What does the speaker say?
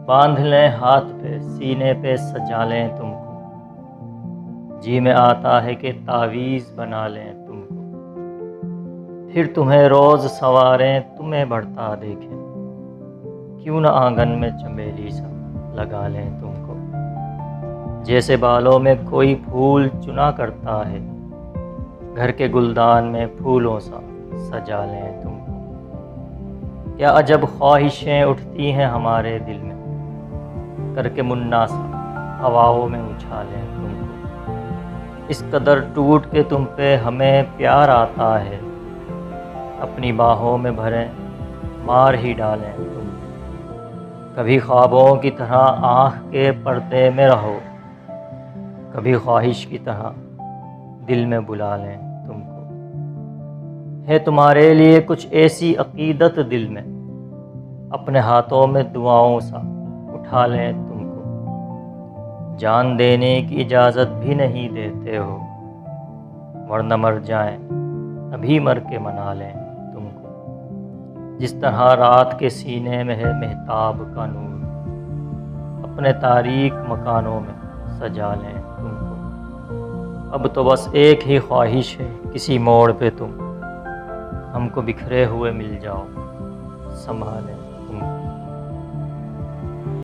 باندھ لیں ہاتھ پہ سینے پہ سجا لیں تم کو، جی میں آتا ہے کہ تعویذ بنا لیں تم کو، پھر تمہیں روز سنواریں تمہیں بڑھتا دیکھیں، کیوں نہ آنگن میں چمیلی سا لگا لیں تم کو، جیسے بالوں میں کوئی پھول چنا کرتا ہے، گھر کے گلدان میں پھولوں سا سجا لیں تم کو، کیا عجب خواہشیں اٹھتی ہیں ہمارے دل میں، کر کے منا سا ہواؤں میں اچھالیں تم کو، اس قدر ٹوٹ کے تم پہ ہمیں پیار آتا ہے، اپنی باہوں میں بھریں مار ہی ڈالیں تم کو، کبھی خوابوں کی طرح آنکھ کے پردے میں رہو، کبھی خواہش کی طرح دل میں بلا لیں تم کو، ہے تمہارے لیے کچھ ایسی عقیدت دل میں، اپنے ہاتھوں میں دعاؤں سا اٹھا لیں تم کو، جان دینے کی اجازت بھی نہیں دیتے ہو، ورنہ مر جائیں ابھی مر کے منا لیں تم کو، جس طرح رات کے سینے میں ہے مہتاب کا نور، اپنے تاریک مکانوں میں سجا لیں تم کو، اب تو بس ایک ہی خواہش ہے کسی موڑ پہ تم ہم کو بکھرے ہوئے مل جاؤ، سنبھالیں